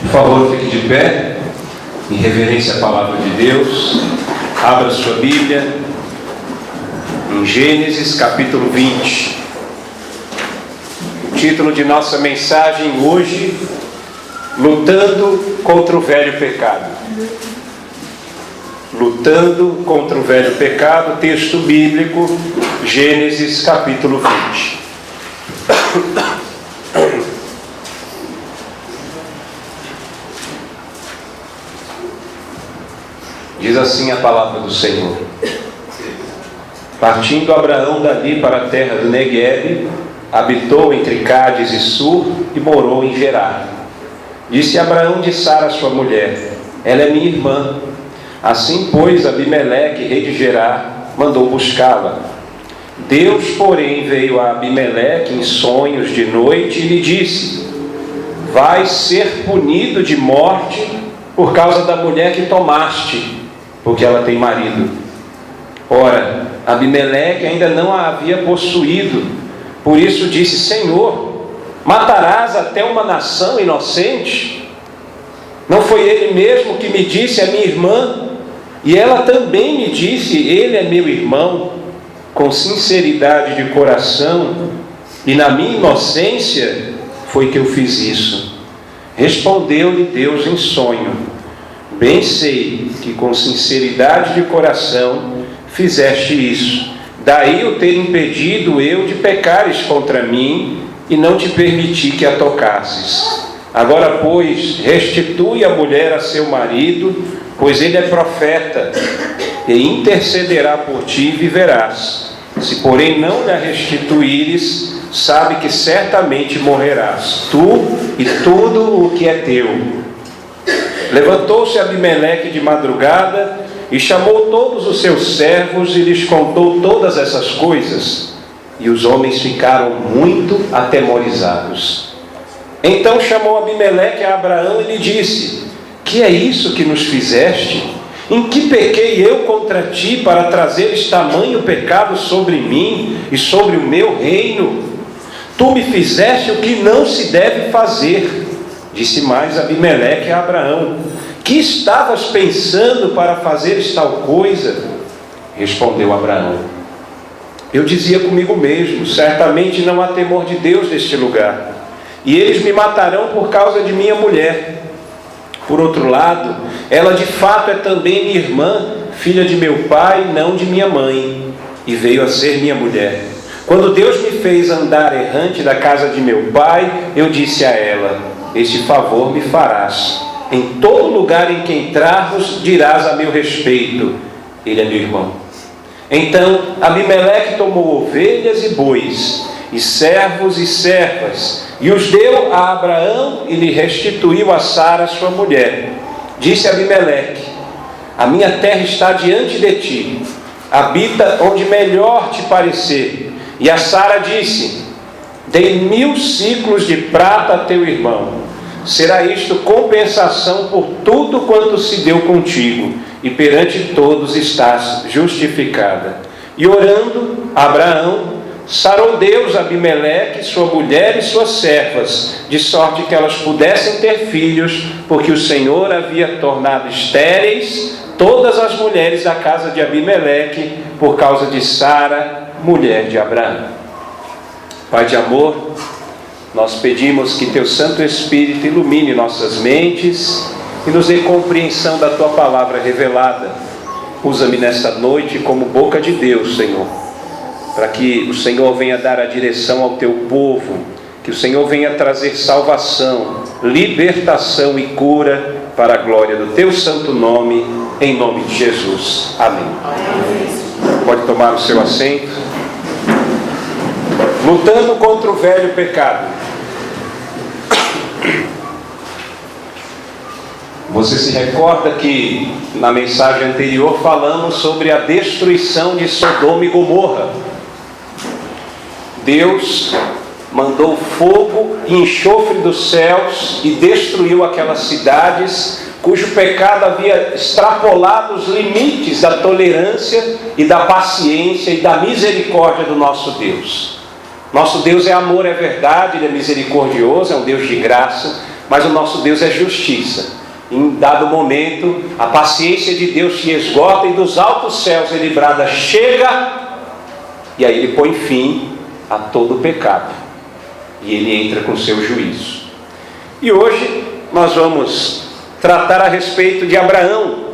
Por favor, fique de pé, em reverência à palavra de Deus. Abra sua Bíblia em Gênesis capítulo 20. O título de nossa mensagem hoje: Lutando contra o velho pecado. Lutando contra o velho pecado, texto bíblico, Gênesis capítulo 20. Diz assim a palavra do Senhor: Partindo Abraão dali para a terra do Neguebe, habitou entre Cádiz e Sur e morou em Gerar. Disse Abraão de Sara sua mulher: ela é minha irmã. Assim, pois, Abimeleque, rei de Gerar, mandou buscá-la. Deus, porém, veio a Abimeleque em sonhos de noite e lhe disse: vais ser punido de morte por causa da mulher que tomaste, porque ela tem marido. Ora, Abimeleque ainda não a havia possuído, por isso disse: Senhor, matarás até uma nação inocente? Não foi ele mesmo que me disse: é minha irmã? E ela também me disse: ele é meu irmão. Com sinceridade de coração e na minha inocência foi que eu fiz isso. Respondeu-lhe Deus em sonho: bem sei que com sinceridade de coração fizeste isso. Daí o ter impedido eu de pecares contra mim e não te permiti que a tocasses. Agora, pois, restitui a mulher a seu marido, pois ele é profeta, e intercederá por ti e viverás. Se, porém, não lhe restituíres, sabe que certamente morrerás, tu e tudo o que é teu. Levantou-se Abimeleque de madrugada e chamou todos os seus servos e lhes contou todas essas coisas. E os homens ficaram muito atemorizados. Então chamou Abimeleque a Abraão e lhe disse: que é isso que nos fizeste? Em que pequei eu contra ti para trazeres tamanho pecado sobre mim e sobre o meu reino? Tu me fizeste o que não se deve fazer. Disse mais Abimeleque a Abraão: que estavas pensando para fazeres tal coisa? Respondeu Abraão: eu dizia comigo mesmo: certamente não há temor de Deus neste lugar, e eles me matarão por causa de minha mulher. Por outro lado, ela de fato é também minha irmã, filha de meu pai, não de minha mãe, e veio a ser minha mulher. Quando Deus me fez andar errante da casa de meu pai, eu disse a ela: este favor me farás. Em todo lugar em que entrarmos, dirás a meu respeito: ele é meu irmão. Então Abimeleque tomou ovelhas e bois, e servos e servas, e os deu a Abraão e lhe restituiu a Sara sua mulher. Disse Abimeleque: a minha terra está diante de ti, habita onde melhor te parecer. E a Sara disse: dei 1000 siclos de prata a teu irmão. Será isto compensação por tudo quanto se deu contigo, e perante todos estás justificada. E orando, Abraão sarou Deus Abimeleque, sua mulher e suas servas, de sorte que elas pudessem ter filhos, porque o Senhor havia tornado estéreis todas as mulheres da casa de Abimeleque, por causa de Sara, mulher de Abraão. Pai de amor, nós pedimos que Teu Santo Espírito ilumine nossas mentes e nos dê compreensão da Tua palavra revelada. Usa-me nesta noite como boca de Deus, Senhor, para que o Senhor venha dar a direção ao Teu povo, que o Senhor venha trazer salvação, libertação e cura para a glória do Teu santo nome, em nome de Jesus. Amém. Pode tomar o seu assento. Lutando contra o velho pecado. Você se recorda que na mensagem anterior falamos sobre a destruição de Sodoma e Gomorra. Deus mandou fogo e enxofre dos céus e destruiu aquelas cidades cujo pecado havia extrapolado os limites da tolerância e da paciência e da misericórdia do nosso Deus. Nosso Deus é amor, é verdade, Ele é misericordioso, é um Deus de graça, Mas o nosso Deus é justiça. Em dado momento, a paciência de Deus se esgota e dos altos céus ele brada: chega! E aí ele põe fim a todo o pecado. E ele entra com seu juízo. E hoje nós vamos tratar a respeito de Abraão,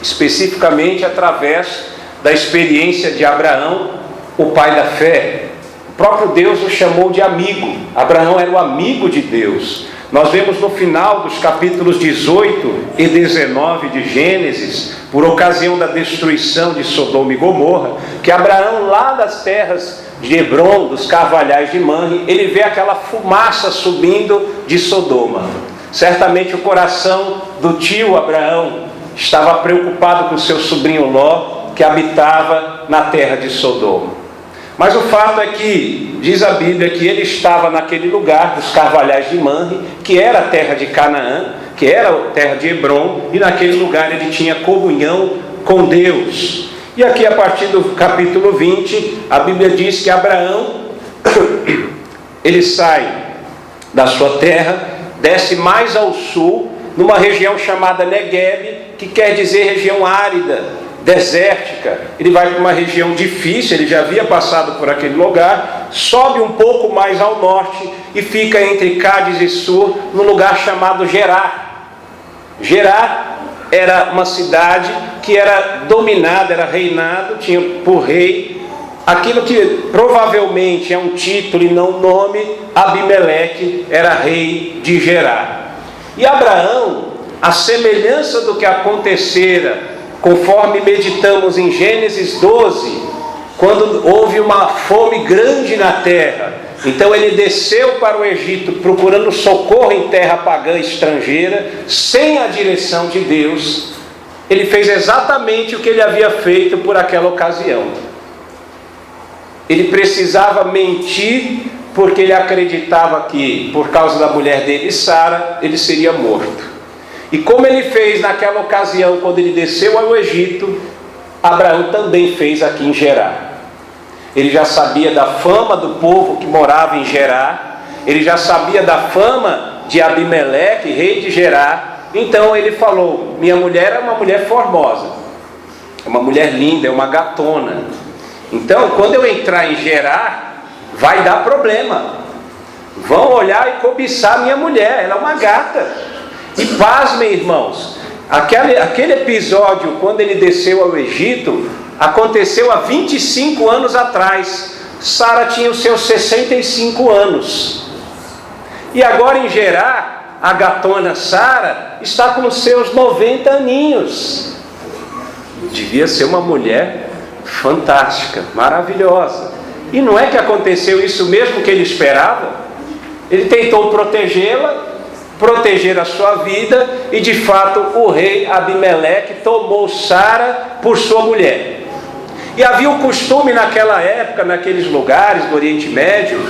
especificamente através da experiência de Abraão, o pai da fé. O próprio Deus o chamou de amigo. Abraão era o amigo de Deus. Nós vemos no final dos capítulos 18 e 19 de Gênesis, por ocasião da destruição de Sodoma e Gomorra, que Abraão, lá das terras de Hebrom, dos carvalhais de Manre, ele vê aquela fumaça subindo de Sodoma. Certamente o coração do tio Abraão estava preocupado com seu sobrinho Ló, que habitava na terra de Sodoma. Mas o fato é que, diz a Bíblia, que ele estava naquele lugar dos carvalhais de Manre, que era a terra de Canaã, que era a terra de Hebrom, e naquele lugar ele tinha comunhão com Deus. E aqui a partir do capítulo 20, a Bíblia diz que Abraão, ele sai da sua terra, desce mais ao sul, numa região chamada Negueb, que quer dizer região árida, desértica. Ele vai para uma região difícil, ele já havia passado por aquele lugar, sobe um pouco mais ao norte e fica entre Cádiz e Sur, num lugar chamado Gerar. Gerar era uma cidade que era dominada, era reinado, tinha por rei aquilo que provavelmente é um título e não um nome. Abimeleque era rei de Gerar. E Abraão, a semelhança do que acontecera, conforme meditamos em Gênesis 12, quando houve uma fome grande na terra, então ele desceu para o Egito procurando socorro em terra pagã estrangeira, sem a direção de Deus. Ele fez exatamente o que ele havia feito por aquela ocasião. Ele precisava mentir, porque ele acreditava que, por causa da mulher dele, Sara, ele seria morto. E como ele fez naquela ocasião, quando ele desceu ao Egito, Abraão também fez aqui em Gerar. Ele já sabia da fama do povo que morava em Gerar, ele já sabia da fama de Abimeleque, rei de Gerar. Então ele falou: minha mulher é uma mulher formosa, é uma mulher linda, é uma gatona. Então, quando eu entrar em Gerar, vai dar problema. Vão olhar e cobiçar minha mulher, ela é uma gata. E pasmem, irmãos, aquele episódio, quando ele desceu ao Egito, aconteceu há 25 anos atrás. Sara tinha os seus 65 anos. E agora em Gerar, a gatona Sara está com os seus 90 aninhos. Devia ser uma mulher fantástica, maravilhosa. E não é que aconteceu isso mesmo que ele esperava? Ele tentou protegê-la, proteger a sua vida, e de fato o rei Abimeleque tomou Sara por sua mulher. E havia o costume naquela época, naqueles lugares do Oriente Médio,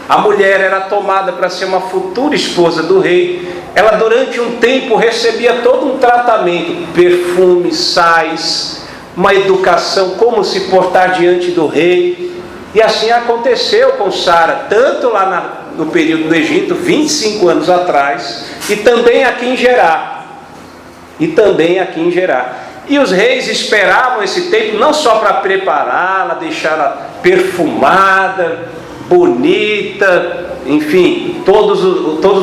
a mulher era tomada para ser uma futura esposa do rei. Ela durante um tempo recebia todo um tratamento, perfumes, sais, uma educação, como se portar diante do rei. E assim aconteceu com Sara, tanto lá no período do Egito, 25 anos atrás, e também aqui em Gerar. E os reis esperavam esse tempo não só para prepará-la, deixá-la perfumada, bonita, enfim, todos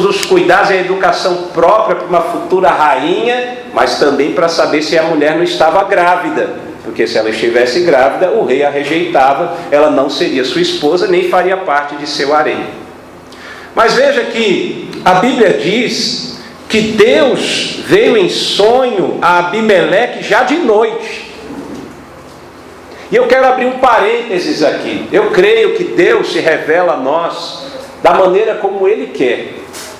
os cuidados e a educação própria para uma futura rainha, mas também para saber se a mulher não estava grávida, porque se ela estivesse grávida, o rei a rejeitava, ela não seria sua esposa, nem faria parte de seu harém. Mas veja que a Bíblia diz que Deus veio em sonho a Abimeleque já de noite. E eu quero abrir um parênteses aqui. Eu creio que Deus se revela a nós da maneira como Ele quer,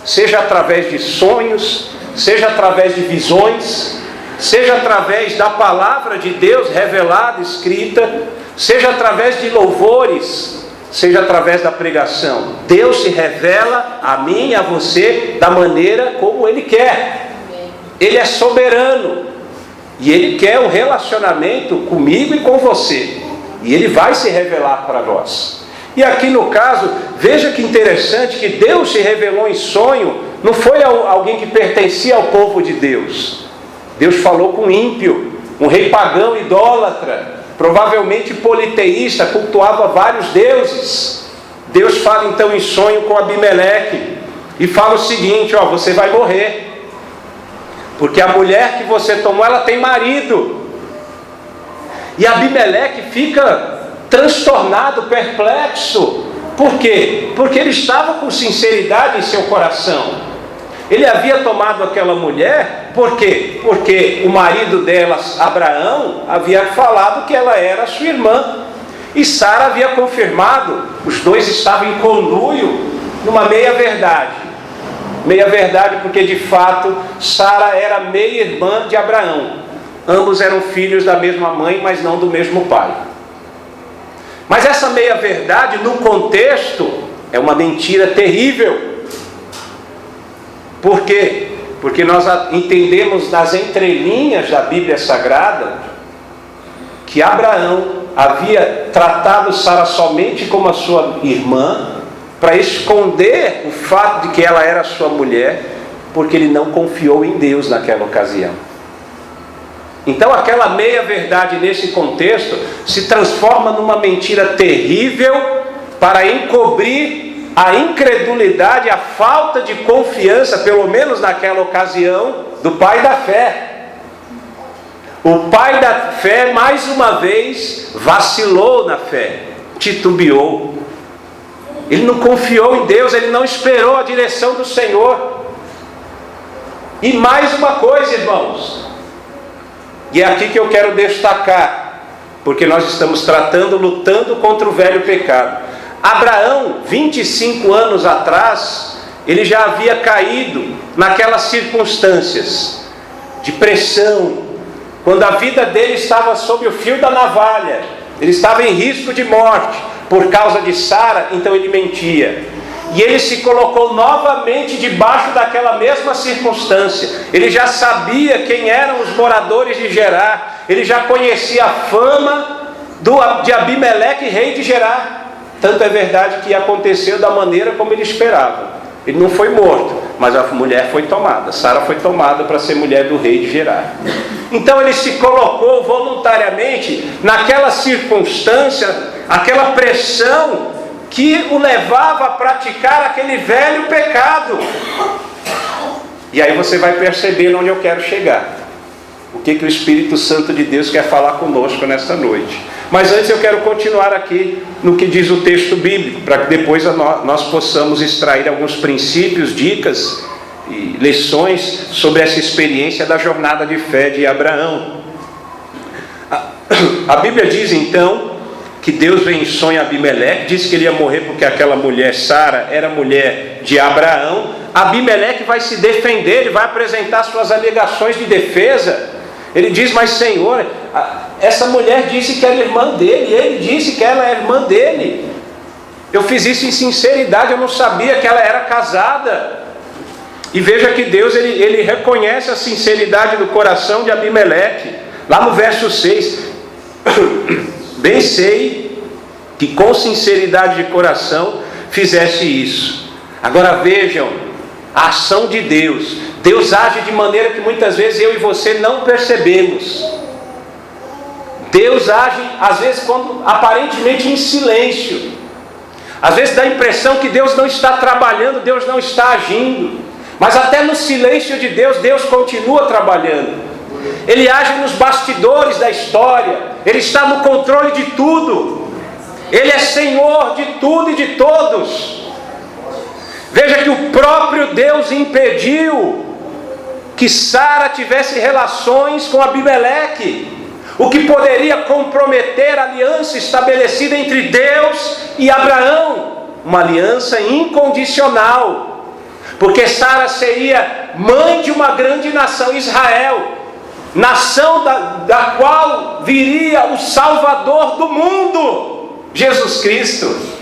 seja através de sonhos, seja através de visões, seja através da palavra de Deus revelada, escrita, seja através de louvores, seja através da pregação. Deus se revela a mim e a você da maneira como Ele quer. Ele é soberano e Ele quer um relacionamento comigo e com você, e Ele vai se revelar para nós. E aqui no caso, veja que interessante que Deus se revelou em sonho não foi alguém que pertencia ao povo de Deus. Deus falou com um ímpio, um rei pagão idólatra, provavelmente politeísta, cultuava vários deuses. Deus fala então em sonho com Abimeleque e fala o seguinte: você vai morrer, porque a mulher que você tomou, ela tem marido. E Abimeleque fica transtornado, perplexo. Por quê? Porque ele estava com sinceridade em seu coração. Ele havia tomado aquela mulher, por quê? Porque o marido dela, Abraão, havia falado que ela era sua irmã. E Sara havia confirmado. Os dois estavam em conluio numa meia-verdade. Meia-verdade porque, de fato, Sara era meia-irmã de Abraão. Ambos eram filhos da mesma mãe, mas não do mesmo pai. Mas essa meia-verdade, no contexto, é uma mentira terrível. Por quê? Porque nós entendemos nas entrelinhas da Bíblia Sagrada que Abraão havia tratado Sara somente como a sua irmã, para esconder o fato de que ela era sua mulher, porque ele não confiou em Deus naquela ocasião. Então aquela meia-verdade nesse contexto se transforma numa mentira terrível para encobrir a incredulidade, a falta de confiança, pelo menos naquela ocasião, do pai da fé. O pai da fé, mais uma vez, vacilou na fé, titubeou. Ele não confiou em Deus, ele não esperou a direção do Senhor. E mais uma coisa, irmãos, e é aqui que eu quero destacar, porque nós estamos lutando contra o velho pecado. Abraão, 25 anos atrás, ele já havia caído naquelas circunstâncias de pressão, quando a vida dele estava sob o fio da navalha, ele estava em risco de morte por causa de Sara, então ele mentia. E ele se colocou novamente debaixo daquela mesma circunstância. Ele já sabia quem eram os moradores de Gerar, ele já conhecia a fama de Abimeleque, rei de Gerar. Tanto é verdade que aconteceu da maneira como ele esperava. Ele não foi morto, mas a mulher foi tomada. Sara foi tomada para ser mulher do rei de Gerar. Então ele se colocou voluntariamente naquela circunstância, aquela pressão que o levava a praticar aquele velho pecado. E aí você vai perceber onde eu quero chegar. O que o Espírito Santo de Deus quer falar conosco nesta noite. Mas antes eu quero continuar aqui no que diz o texto bíblico, para que depois nós possamos extrair alguns princípios, dicas e lições sobre essa experiência da jornada de fé de Abraão. A Bíblia diz então que Deus vem em sonho a Abimeleque, diz que ele ia morrer porque aquela mulher, Sara, era mulher de Abraão. Abimeleque vai se defender, ele vai apresentar suas alegações de defesa. Ele diz: mas Senhor, essa mulher disse que era irmã dele, e ele disse que ela é irmã dele. Eu fiz isso em sinceridade, eu não sabia que ela era casada. E veja que Deus ele reconhece a sinceridade do coração de Abimeleque. Lá no verso 6, bem sei que com sinceridade de coração fizesse isso. Agora vejam a ação de Deus. Deus age de maneira que muitas vezes eu e você não percebemos. Deus age às vezes aparentemente em silêncio. Às vezes dá a impressão que Deus não está trabalhando, Deus não está agindo. Mas até no silêncio de Deus, Deus continua trabalhando. Ele age nos bastidores da história. Ele está no controle de tudo. Ele é Senhor de tudo e de todos. Veja que o próprio Deus impediu que Sara tivesse relações com Abimeleque, o que poderia comprometer a aliança estabelecida entre Deus e Abraão, uma aliança incondicional, porque Sara seria mãe de uma grande nação, Israel, nação da qual viria o Salvador do mundo, Jesus Cristo.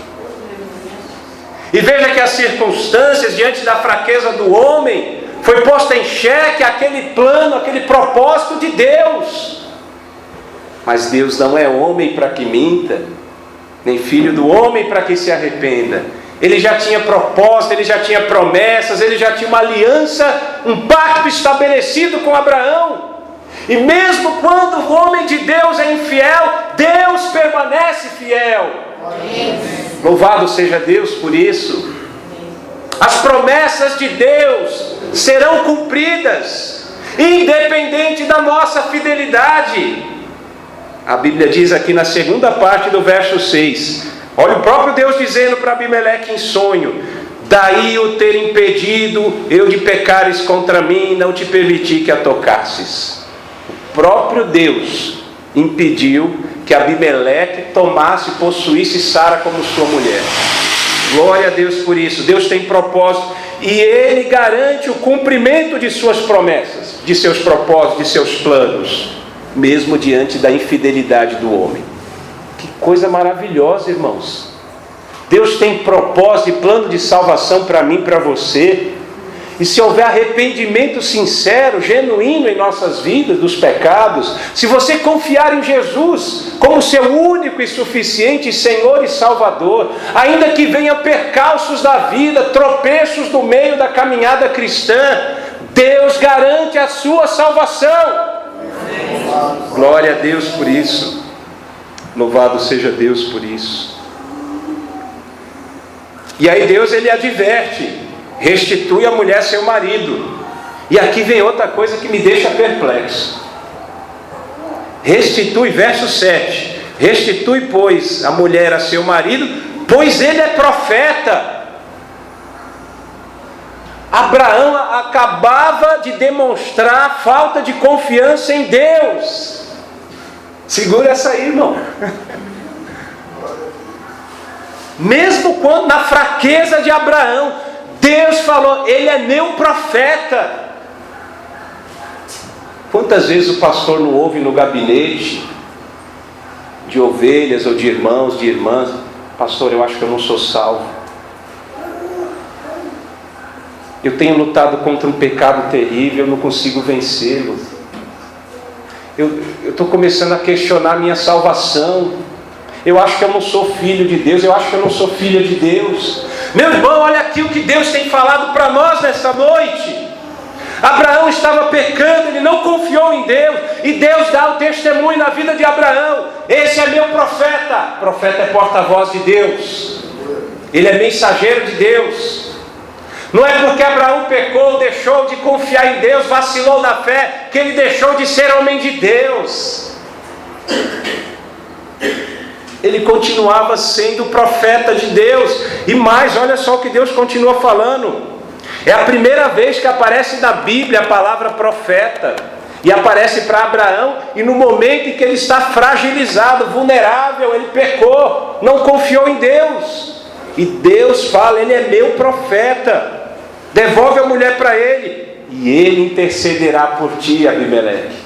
E veja que as circunstâncias, diante da fraqueza do homem, foi posta em xeque aquele plano, aquele propósito de Deus. Mas Deus não é homem para que minta, nem filho do homem para que se arrependa. ele já tinha propósito, ele já tinha promessas, ele já tinha uma aliança, um pacto estabelecido com Abraão. E mesmo quando o homem de Deus é infiel, Deus permanece fiel. Louvado seja Deus por isso. As promessas de Deus serão cumpridas, independente da nossa fidelidade. A Bíblia diz aqui na segunda parte do verso 6, olha o próprio Deus dizendo para Abimeleque em sonho: daí o ter impedido eu de pecares contra mim, não te permiti que a tocasses. O próprio Deus impediu que Abimeleque tomasse e possuísse Sara como sua mulher. Glória a Deus por isso. Deus tem propósito e Ele garante o cumprimento de suas promessas, de seus propósitos, de seus planos, mesmo diante da infidelidade do homem. Que coisa maravilhosa, irmãos. Deus tem propósito e plano de salvação para mim e para você. E se houver arrependimento sincero, genuíno em nossas vidas dos pecados, se você confiar em Jesus como seu único e suficiente Senhor e Salvador, ainda que venham percalços da vida, tropeços no meio da caminhada cristã, Deus garante a sua salvação. Glória a Deus por isso. Louvado seja Deus por isso. E aí Deus, ele adverte: restitui a mulher seu marido. E aqui vem outra coisa que me deixa perplexo. Restitui, verso 7. Restitui, pois, a mulher a seu marido, pois ele é profeta. Abraão acabava de demonstrar falta de confiança em Deus. Segura essa aí, irmão. Mesmo quando na fraqueza de Abraão, Deus falou: ele é meu profeta. Quantas vezes o pastor não ouve no gabinete de ovelhas ou de irmãos, de irmãs: pastor, eu acho que eu não sou salvo. Eu tenho lutado contra um pecado terrível, eu não consigo vencê-lo. Eu estou começando a questionar a minha salvação. Eu acho que eu não sou filho de Deus, eu acho que eu não sou filha de Deus. Meu irmão, olha aqui o que Deus tem falado para nós nesta noite. Abraão estava pecando, ele não confiou em Deus, e Deus dá o testemunho na vida de Abraão: esse é meu profeta. Profeta é porta-voz de Deus, ele é mensageiro de Deus. Não é porque Abraão pecou, deixou de confiar em Deus, vacilou na fé, que ele deixou de ser homem de Deus. Ele continuava sendo profeta de Deus. E mais, olha só o que Deus continua falando. É a primeira vez que aparece na Bíblia a palavra profeta. E aparece para Abraão, e no momento em que ele está fragilizado, vulnerável, ele pecou, não confiou em Deus. E Deus fala: ele é meu profeta. Devolve a mulher para ele, e ele intercederá por ti, Abimeleque.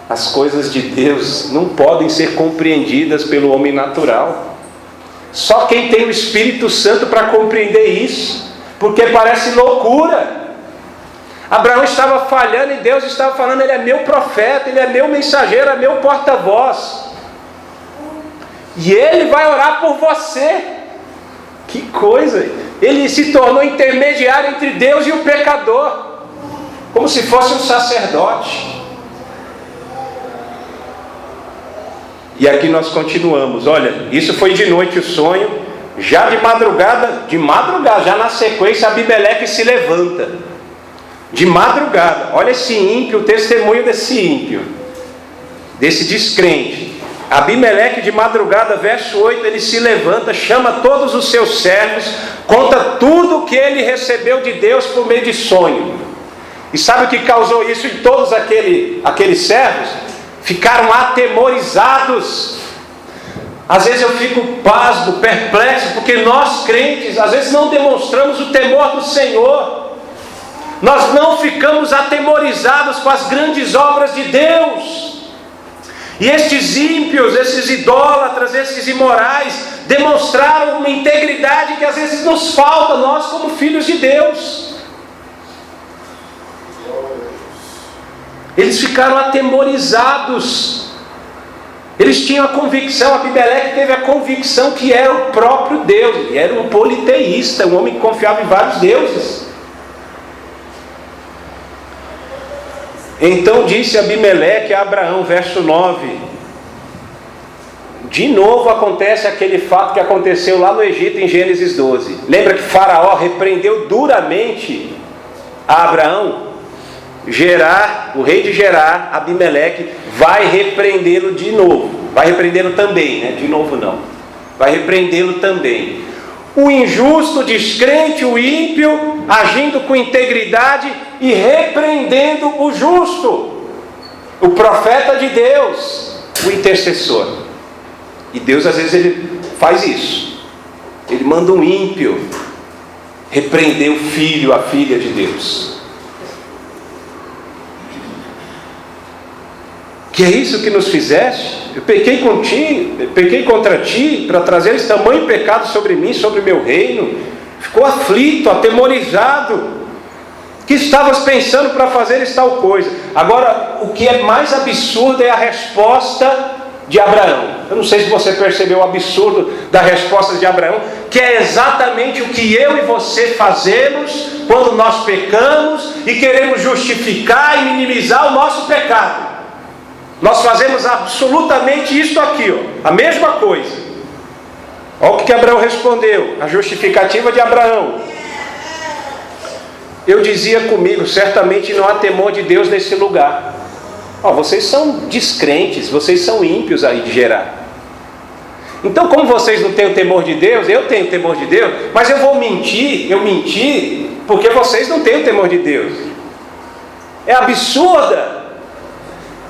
As coisas de Deus não podem ser compreendidas pelo homem natural. Só quem tem o Espírito Santo para compreender isso, porque parece loucura. Abraão estava falhando e Deus estava falando: ele é meu profeta, ele é meu mensageiro, é meu porta-voz. E ele vai orar por você. Que coisa! Ele se tornou intermediário entre Deus e o pecador, como se fosse um sacerdote. E aqui nós continuamos. Olha, isso foi de noite o sonho. Já de madrugada, já na sequência, Abimeleque se levanta. De madrugada. Olha esse ímpio, o testemunho desse ímpio, desse descrente. Abimeleque de madrugada, verso 8, ele se levanta, chama todos os seus servos, conta tudo o que ele recebeu de Deus por meio de sonho. E sabe o que causou isso em todos aqueles servos? Ficaram atemorizados. Às vezes eu fico pasmo, perplexo, porque nós crentes, às vezes não demonstramos o temor do Senhor. Nós não ficamos atemorizados com as grandes obras de Deus. E estes ímpios, esses idólatras, esses imorais, demonstraram uma integridade que às vezes nos falta, nós como filhos de Deus. Eles ficaram atemorizados. Eles tinham a convicção, Abimeleque teve a convicção que era o próprio Deus, e era um politeísta, um homem que confiava em vários deuses. Então disse Abimeleque a Abraão, verso 9, de novo acontece aquele fato que aconteceu lá no Egito em Gênesis 12. Lembra que Faraó repreendeu duramente a Abraão? Gerar, o rei de Gerar, Abimeleque, vai repreendê-lo de novo. Vai repreendê-lo também, né? De novo não. Vai repreendê-lo também. O injusto, o descrente, o ímpio, agindo com integridade e repreendendo o justo. O profeta de Deus, o intercessor. E Deus às vezes ele faz isso. Ele manda um ímpio repreender o filho, a filha de Deus. Que é isso que nos fizeste? Eu pequei contra ti, para trazer esse tamanho pecado sobre mim, sobre o meu reino. Ficou aflito, atemorizado. Que estavas pensando para fazer tal coisa? Agora, o que é mais absurdo é a resposta de Abraão. Eu não sei se você percebeu o absurdo da resposta de Abraão, que é exatamente o que eu e você fazemos quando nós pecamos e queremos justificar e minimizar o nosso pecado. Nós fazemos absolutamente isto aqui, ó, a mesma coisa. Olha o que Abraão respondeu, a justificativa de Abraão. Eu dizia comigo, certamente não há temor de Deus nesse lugar. Ó, vocês são descrentes, vocês são ímpios aí de Gerar. Então, como vocês não têm o temor de Deus, eu tenho o temor de Deus, mas eu vou mentir, eu menti, porque vocês não têm o temor de Deus. É absurda.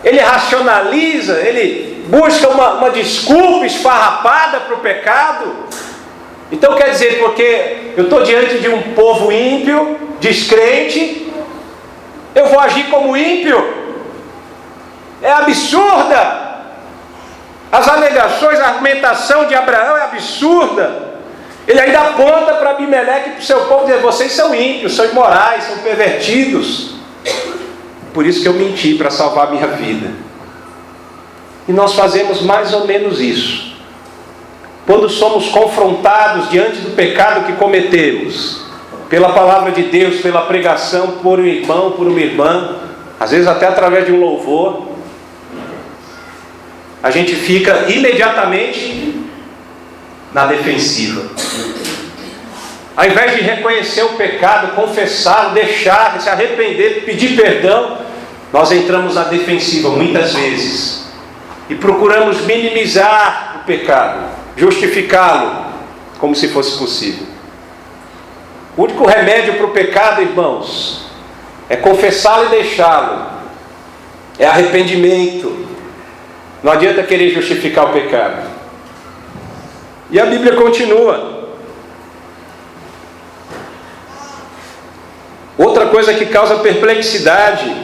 Ele racionaliza, ele busca uma desculpa esfarrapada para o pecado. Então quer dizer, porque eu estou diante de um povo ímpio, descrente, eu vou agir como ímpio? É absurda. As alegações, a argumentação de Abraão é absurda. Ele ainda aponta para Abimeleque e para o seu povo, dizer, vocês são ímpios, são imorais, são pervertidos. Por isso que eu menti, para salvar a minha vida. E nós fazemos mais ou menos isso. Quando somos confrontados diante do pecado que cometemos, pela palavra de Deus, pela pregação, por um irmão, por uma irmã, às vezes até através de um louvor, a gente fica imediatamente na defensiva. Ao invés de reconhecer o pecado, confessá-lo, deixar, se arrepender, pedir perdão, nós entramos na defensiva muitas vezes e procuramos minimizar o pecado, justificá-lo como se fosse possível. O único remédio para o pecado, irmãos, é confessá-lo e deixá-lo. É arrependimento. Não adianta querer justificar o pecado. E a Bíblia continua. Outra coisa que causa perplexidade,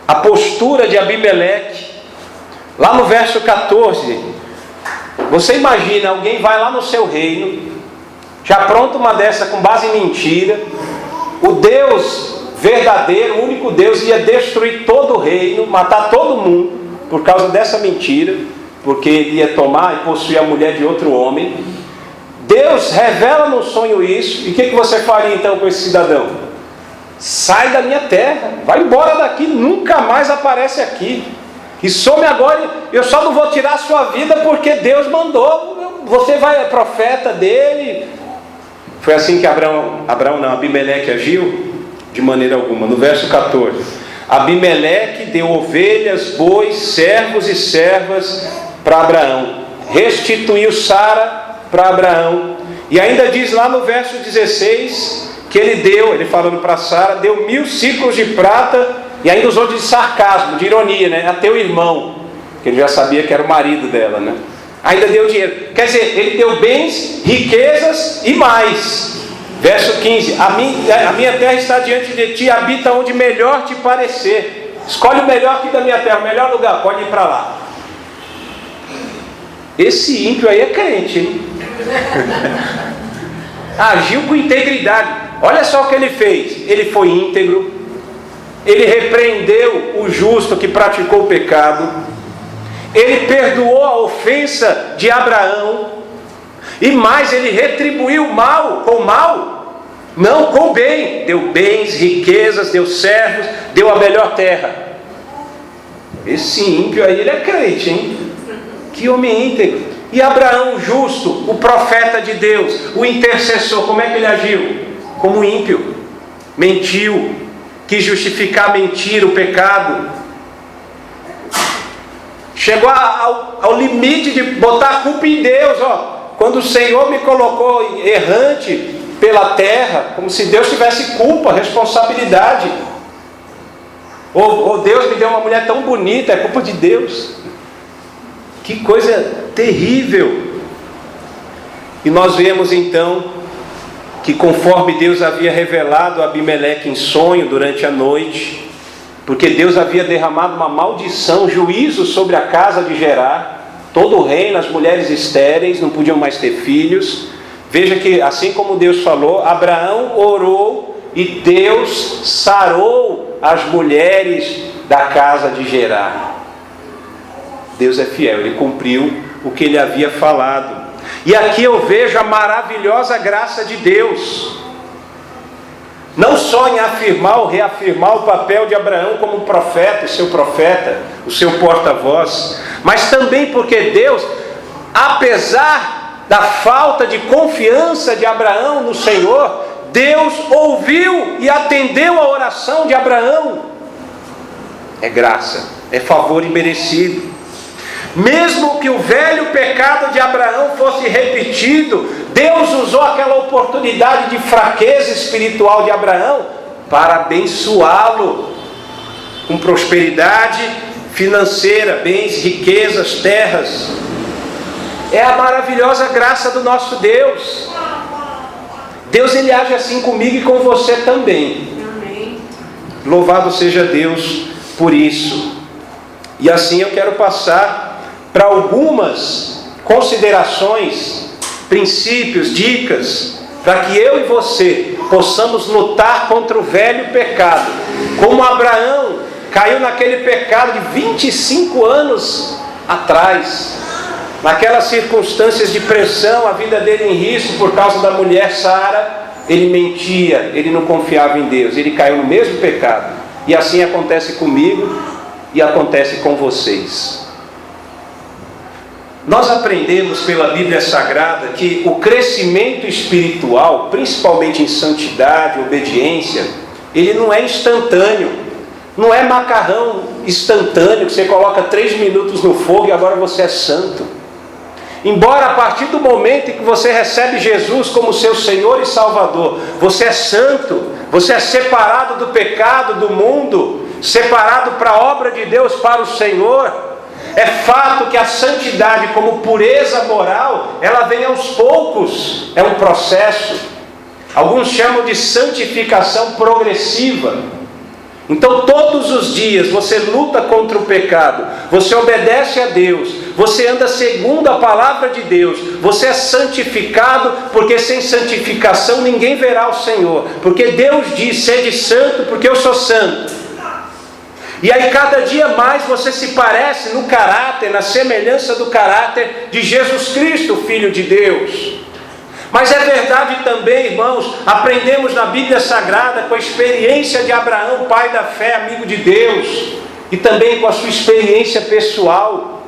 a postura de Abimeleque. Lá no verso 14, você imagina, alguém vai lá no seu reino, já pronta uma dessa com base em mentira, o Deus verdadeiro, o único Deus, ia destruir todo o reino, matar todo mundo, por causa dessa mentira, porque ele ia tomar e possuir a mulher de outro homem. Deus revela no sonho isso, e o que você faria então com esse cidadão? Sai da minha terra, vai embora daqui, nunca mais aparece aqui. E some agora, eu só não vou tirar a sua vida porque Deus mandou, você vai, é profeta dele. Foi assim que Abimeleque agiu? De maneira alguma. No verso 14, Abimeleque deu ovelhas, bois, servos e servas para Abraão, restituiu Sara para Abraão, e ainda diz lá no verso 16, que ele falando para Sara, deu 1000 ciclos de prata, e ainda usou de sarcasmo, de ironia, né? A teu irmão, que ele já sabia que era o marido dela, né? Ainda deu dinheiro, quer dizer, ele deu bens, riquezas e mais. Verso 15, a minha terra está diante de ti, habita onde melhor te parecer. Escolhe o melhor aqui da minha terra, o melhor lugar, pode ir para lá. Esse ímpio aí é crente, hein? Agiu com integridade. Olha só o que ele fez. Ele foi íntegro, ele repreendeu o justo que praticou o pecado, Ele perdoou a ofensa de Abraão. E mais, ele retribuiu o mal com o mal, não com o bem. Deu bens, riquezas, deu servos, deu a melhor terra. Esse ímpio aí, ele é crente, hein? Que homem íntegro. E Abraão, justo, o profeta de Deus, o intercessor, como é que ele agiu? Como ímpio. Mentiu, quis justificar a mentira, o pecado. Chegou ao limite de botar a culpa em Deus, Quando o Senhor me colocou errante pela terra, como se Deus tivesse culpa, responsabilidade. Ou Deus me deu uma mulher tão bonita, é culpa de Deus. Que coisa terrível. E nós vemos então que conforme Deus havia revelado a Abimeleque em sonho durante a noite, porque Deus havia derramado uma maldição, juízo sobre a casa de Gerar, todo o reino, as mulheres estéreis não podiam mais ter filhos. Veja que assim como Deus falou, Abraão orou e Deus sarou as mulheres da casa de Gerar. Deus é fiel, Ele cumpriu o que Ele havia falado. E aqui eu vejo a maravilhosa graça de Deus, não só em afirmar ou reafirmar o papel de Abraão como profeta, o seu profeta, o seu porta-voz, mas também porque Deus, apesar da falta de confiança de Abraão no Senhor, Deus ouviu e atendeu a oração de Abraão. É graça, é favor imerecido. Mesmo que o velho pecado de Abraão fosse repetido, Deus usou aquela oportunidade de fraqueza espiritual de Abraão para abençoá-lo com prosperidade financeira, bens, riquezas, terras. É a maravilhosa graça do nosso Deus. Deus, Ele age assim comigo e com você também. Amém. Louvado seja Deus por isso. E assim eu quero passar para algumas considerações, princípios, dicas, para que eu e você possamos lutar contra o velho pecado. Como Abraão caiu naquele pecado de 25 anos atrás, naquelas circunstâncias de pressão, a vida dele em risco por causa da mulher Sara, ele mentia, ele não confiava em Deus, ele caiu no mesmo pecado. E assim acontece comigo e acontece com vocês. Nós aprendemos pela Bíblia Sagrada que o crescimento espiritual, principalmente em santidade, obediência, ele não é instantâneo. Não é macarrão instantâneo que você coloca 3 minutos no fogo e agora você é santo. Embora a partir do momento em que você recebe Jesus como seu Senhor e Salvador, você é santo, você é separado do pecado, do mundo, separado para a obra de Deus, para o Senhor. É fato que a santidade como pureza moral, ela vem aos poucos, é um processo. Alguns chamam de santificação progressiva. Então todos os dias você luta contra o pecado, você obedece a Deus, você anda segundo a palavra de Deus, você é santificado, porque sem santificação ninguém verá o Senhor, porque Deus diz: sede santo porque eu sou santo. E aí cada dia mais você se parece no caráter, na semelhança do caráter de Jesus Cristo, Filho de Deus. Mas é verdade também, irmãos, aprendemos na Bíblia Sagrada com a experiência de Abraão, pai da fé, amigo de Deus, e também com a sua experiência pessoal.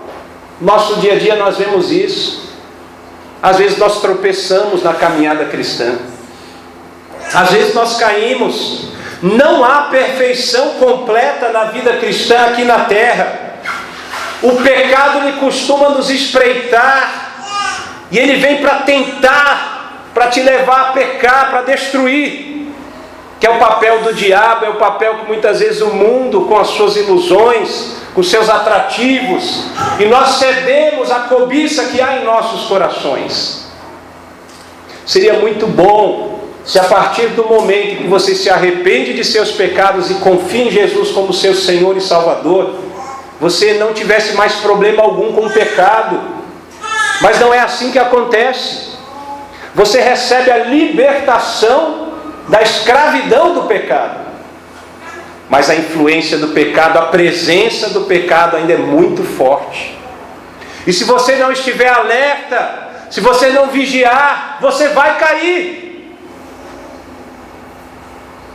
Nosso dia a dia nós vemos isso. Às vezes nós tropeçamos na caminhada cristã, às vezes nós caímos. Não há perfeição completa na vida cristã aqui na terra. O pecado ele costuma nos espreitar, e ele vem para tentar, para te levar a pecar, para destruir, que é o papel do diabo, é o papel que muitas vezes o mundo, com as suas ilusões, com seus atrativos, e nós cedemos à cobiça que há em nossos corações. Seria muito bom se a partir do momento em que você se arrepende de seus pecados e confia em Jesus como seu Senhor e Salvador, você não tivesse mais problema algum com o pecado. Mas não é assim que acontece. Você recebe a libertação da escravidão do pecado, mas a influência do pecado, a presença do pecado ainda é muito forte. E se você não estiver alerta, se você não vigiar, você vai cair.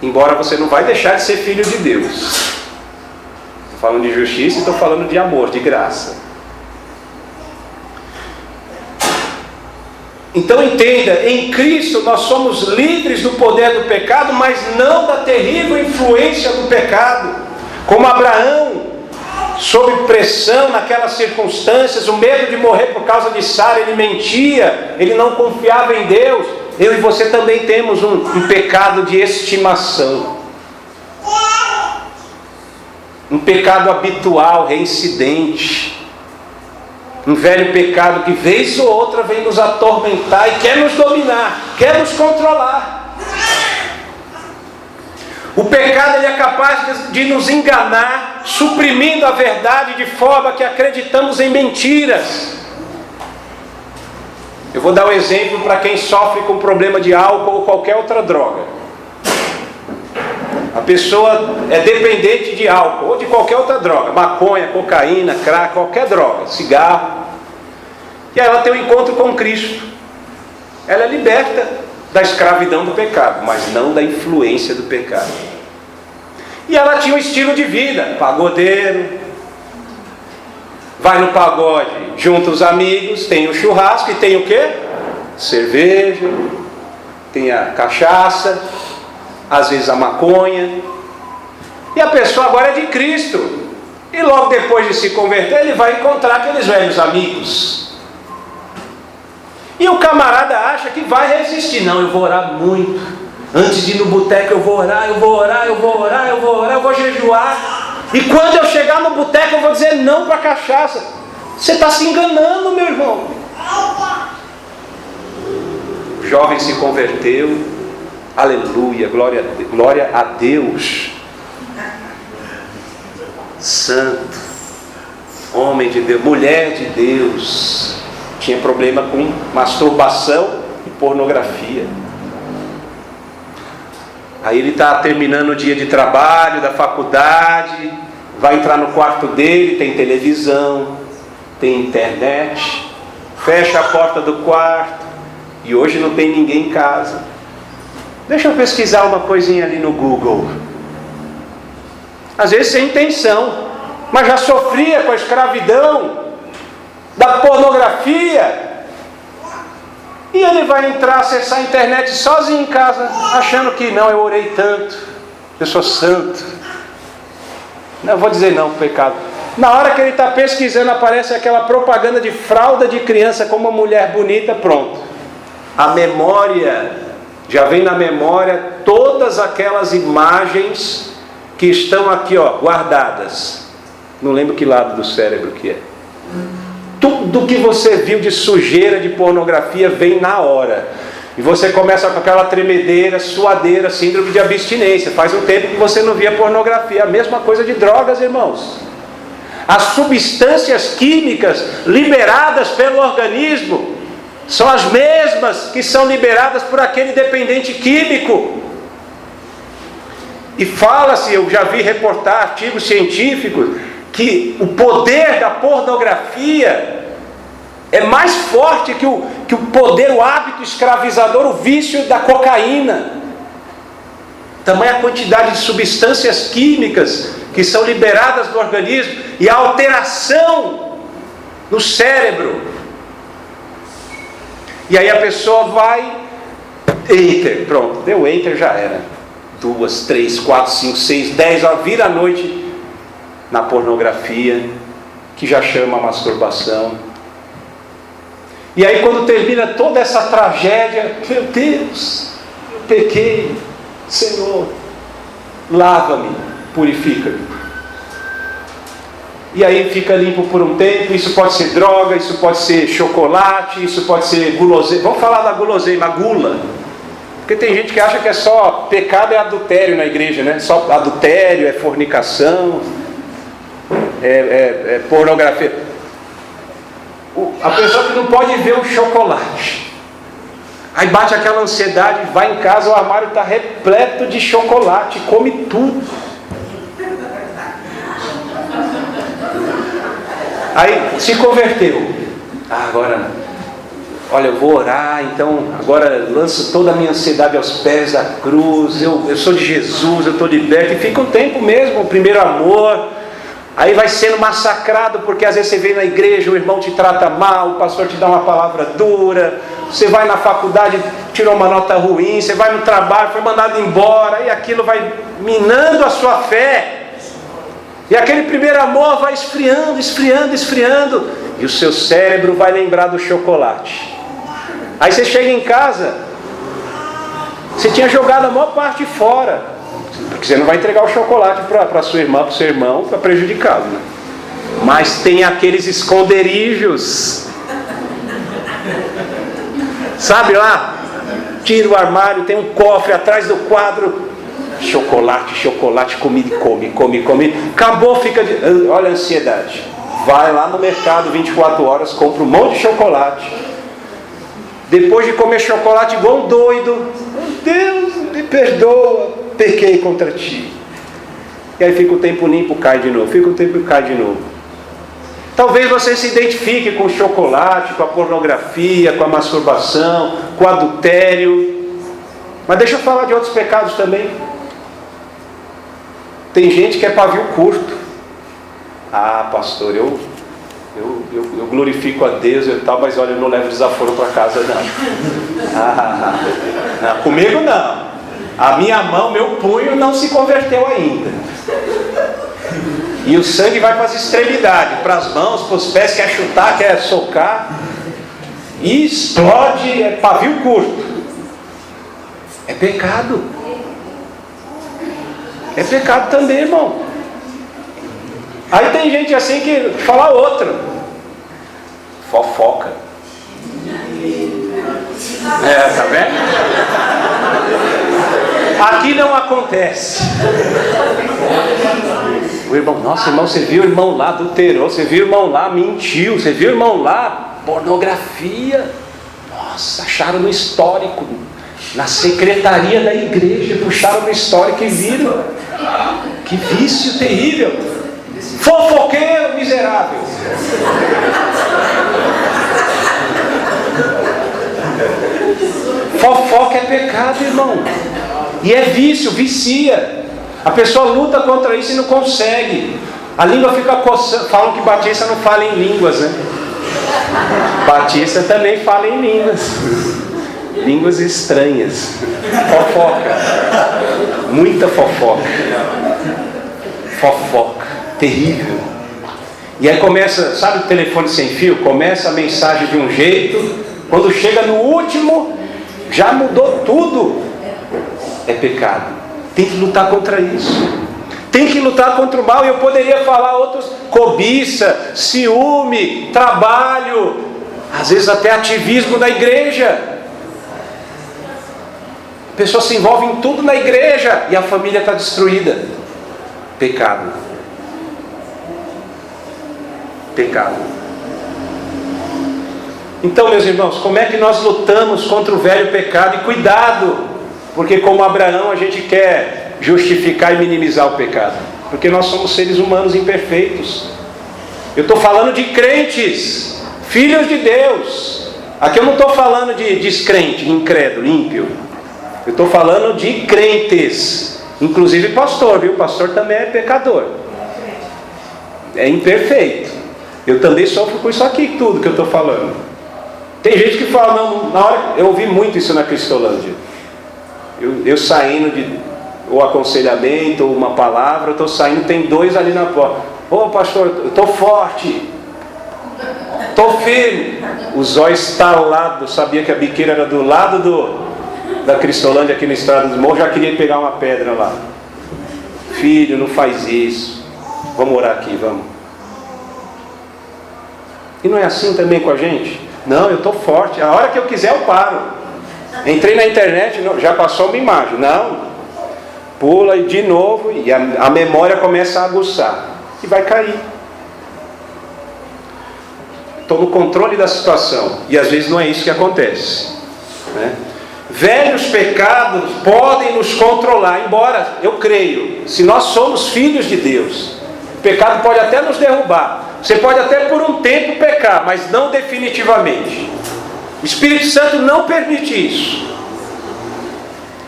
Embora você não vai deixar de ser filho de Deus. Estou falando de justiça e estou falando de amor, de graça. Então entenda, em Cristo nós somos livres do poder do pecado, mas não da terrível influência do pecado. Como Abraão, sob pressão naquelas circunstâncias, o medo de morrer por causa de Sara, ele mentia, ele não confiava em Deus. Eu e você também temos um pecado de estimação. Um pecado habitual, reincidente. Um velho pecado que vez ou outra vem nos atormentar e quer nos dominar, quer nos controlar. O pecado ele é capaz de nos enganar, suprimindo a verdade de forma que acreditamos em mentiras. Eu vou dar um exemplo para quem sofre com problema de álcool ou qualquer outra droga. A pessoa é dependente de álcool ou de qualquer outra droga, maconha, cocaína, crack, qualquer droga, cigarro. E aí ela tem um encontro com Cristo. Ela é liberta da escravidão do pecado, mas não da influência do pecado. E ela tinha um estilo de vida, pagodeiro, vai no pagode, junta os amigos, tem o churrasco e tem o quê? Cerveja, tem a cachaça, às vezes a maconha. E a pessoa agora é de Cristo. E logo depois de se converter, ele vai encontrar aqueles velhos amigos. E o camarada acha que vai resistir. Não, eu vou orar muito. Antes de ir no boteco eu vou orar, eu vou orar, eu vou orar, eu vou orar, eu vou jejuar. E quando eu chegar no boteco eu vou dizer não para a cachaça. Você está se enganando, meu irmão. O jovem se converteu. Aleluia, glória a Deus. Santo, homem de Deus, mulher de Deus. Tinha problema com masturbação e pornografia. Aí ele está terminando o dia de trabalho, da faculdade, vai entrar no quarto dele, tem televisão, tem internet, fecha a porta do quarto, e hoje não tem ninguém em casa. Deixa eu pesquisar uma coisinha ali no Google. Às vezes sem intenção, mas já sofria com a escravidão da pornografia. E ele vai entrar, acessar a internet sozinho em casa, achando que não, eu orei tanto, eu sou santo. Não vou dizer não, pecado. Na hora que ele está pesquisando, aparece aquela propaganda de fralda de criança com uma mulher bonita, pronto. A memória, já vem na memória todas aquelas imagens que estão aqui, ó, guardadas. Não lembro que lado do cérebro que é. Tudo que você viu de sujeira, de pornografia, vem na hora. E você começa com aquela tremedeira, suadeira, síndrome de abstinência. Faz um tempo que você não via pornografia. A mesma coisa de drogas, irmãos. As substâncias químicas liberadas pelo organismo são as mesmas que são liberadas por aquele dependente químico. E fala-se, eu já vi reportar artigos científicos, que o poder da pornografia é mais forte que o poder, o hábito escravizador, o vício da cocaína. Tamanha quantidade de substâncias químicas que são liberadas do organismo e a alteração no cérebro. E aí a pessoa vai, enter, pronto, deu enter, já era. 2, 3, 4, 5, 6, 10 horas, vira a noite na pornografia, que já chama a masturbação. E aí quando termina toda essa tragédia, meu Deus, eu pequei, Senhor, lava-me, purifica-me. E aí fica limpo por um tempo. Isso pode ser droga, isso pode ser chocolate, isso pode ser guloseima. Vamos falar da guloseima, gula. Porque tem gente que acha que é só pecado, é adultério na igreja, né? Só adultério, é fornicação, é pornografia. A pessoa que não pode ver o chocolate, aí bate aquela ansiedade, vai em casa, o armário está repleto de chocolate, come tudo. Aí se converteu. Agora, olha, eu vou orar, então agora lanço toda a minha ansiedade aos pés da cruz, eu sou de Jesus, eu estou liberto, e fica um tempo mesmo, o primeiro amor. Aí vai sendo massacrado, porque às vezes você vem na igreja, o irmão te trata mal, o pastor te dá uma palavra dura, você vai na faculdade, tirou uma nota ruim, você vai no trabalho, foi mandado embora, e aquilo vai minando a sua fé. E aquele primeiro amor vai esfriando, esfriando, esfriando, e o seu cérebro vai lembrar do chocolate. Aí você chega em casa, você tinha jogado a maior parte fora, porque você não vai entregar o chocolate para sua irmã, para o seu irmão, para prejudicá-lo, né? Mas tem aqueles esconderijos, sabe lá? Tira o armário, tem um cofre atrás do quadro, chocolate, chocolate, come, acabou, olha a ansiedade. Vai lá no mercado 24 horas, compra um monte de chocolate. Depois de comer chocolate igual um doido, Deus me perdoa, pequei contra ti. E aí fica o tempo limpo, cai de novo, fica o tempo e cai de novo. Talvez você se identifique com o chocolate, com a pornografia, com a masturbação, com o adultério. Mas deixa eu falar de outros pecados também. Tem gente que é pavio curto. Ah, pastor, eu glorifico a Deus e tal, mas olha, eu não levo desaforo para casa não. Não. Comigo não. A minha mão, meu punho não se converteu ainda. E o sangue vai para as extremidades, para as mãos, para os pés, quer chutar, quer socar. E explode, é pavio curto. É pecado. É pecado também, irmão. Aí tem gente assim que fala outra. Fofoca. Tá vendo? Aqui não acontece. O irmão, nossa irmão, você viu o irmão lá adulterou, você viu o irmão lá mentiu, você viu o irmão lá pornografia. Nossa, acharam no histórico, na secretaria da igreja, puxaram no histórico e viram. Que vício terrível. Fofoqueiro miserável. Fofoca é pecado, irmão. E é vício, vicia. A pessoa luta contra isso e não consegue. A língua fica coçando. Falam que batista não fala em línguas, né? Batista também fala em línguas. Línguas estranhas. Fofoca. Muita fofoca. Fofoca. Terrível. E aí começa, sabe o telefone sem fio? Começa a mensagem de um jeito, quando chega no último, já mudou tudo. É pecado. Tem que lutar contra isso. Tem que lutar contra o mal. E eu poderia falar outros: cobiça, ciúme, trabalho, às vezes até ativismo da igreja. A pessoa se envolve em tudo na igreja e a família está destruída. Pecado. Pecado. Então, meus irmãos, como é que nós lutamos contra o velho pecado? E cuidado, porque como Abraão a gente quer justificar e minimizar o pecado, porque nós somos seres humanos imperfeitos. Eu estou falando de crentes, filhos de Deus. Aqui eu não estou falando de descrente, incrédulo, ímpio. Eu estou falando de crentes, inclusive pastor, viu? Pastor também é pecador, é imperfeito. Eu também sofro com isso aqui, tudo que eu estou falando. Tem gente que fala, não, na hora, eu ouvi muito isso na Cristolândia. Eu saindo de ou aconselhamento, ou uma palavra, eu estou saindo, tem dois ali na porta. Ô pastor, eu estou forte, estou firme. Os olhos estalados, sabia que a biqueira era do lado da Cristolândia, aqui no Estrada dos Morros, já queria pegar uma pedra lá. Filho, não faz isso. Vamos orar aqui, vamos. E não é assim também com a gente? Não, eu estou forte, a hora que eu quiser eu paro. Entrei na internet, já passou uma imagem. Não, pula e de novo, e a memória começa a aguçar e vai cair. Estou no controle da situação, e às vezes não é isso que acontece, né? Velhos pecados podem nos controlar, embora eu creio, se nós somos filhos de Deus, pecado pode até nos derrubar. Você pode até por um tempo pecar, mas não definitivamente. O Espírito Santo não permite isso.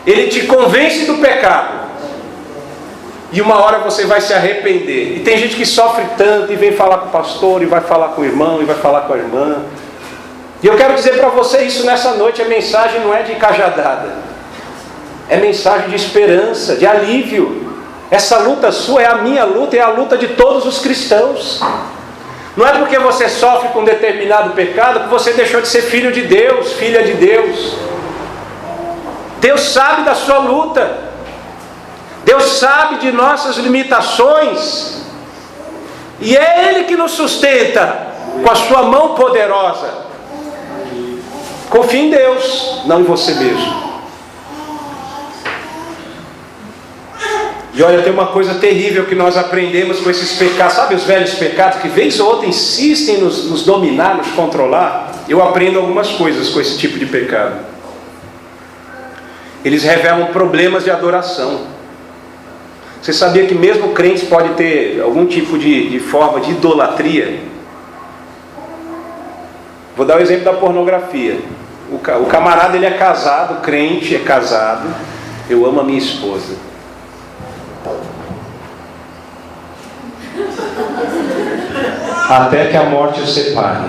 Ele te convence do pecado. E uma hora você vai se arrepender. E tem gente que sofre tanto e vem falar com o pastor, e vai falar com o irmão, e vai falar com a irmã. E eu quero dizer para você isso nessa noite. A mensagem não é de cajadada. É mensagem de esperança, de alívio. Essa luta sua é a minha luta, é a luta de todos os cristãos. Não é porque você sofre com determinado pecado que você deixou de ser filho de Deus, filha de Deus. Deus sabe da sua luta. Deus sabe de nossas limitações. E é Ele que nos sustenta com a sua mão poderosa. Confie em Deus, não em você mesmo. E olha, tem uma coisa terrível que nós aprendemos com esses pecados. Sabe os velhos pecados que vez ou outra insistem em nos dominar, nos controlar? Eu aprendo algumas coisas com esse tipo de pecado. Eles revelam problemas de adoração. Você sabia que mesmo crentes podem ter algum tipo de forma de idolatria? Vou dar o exemplo da pornografia. O camarada, ele é casado, crente, é casado. Eu amo a minha esposa. Até que a morte os separe.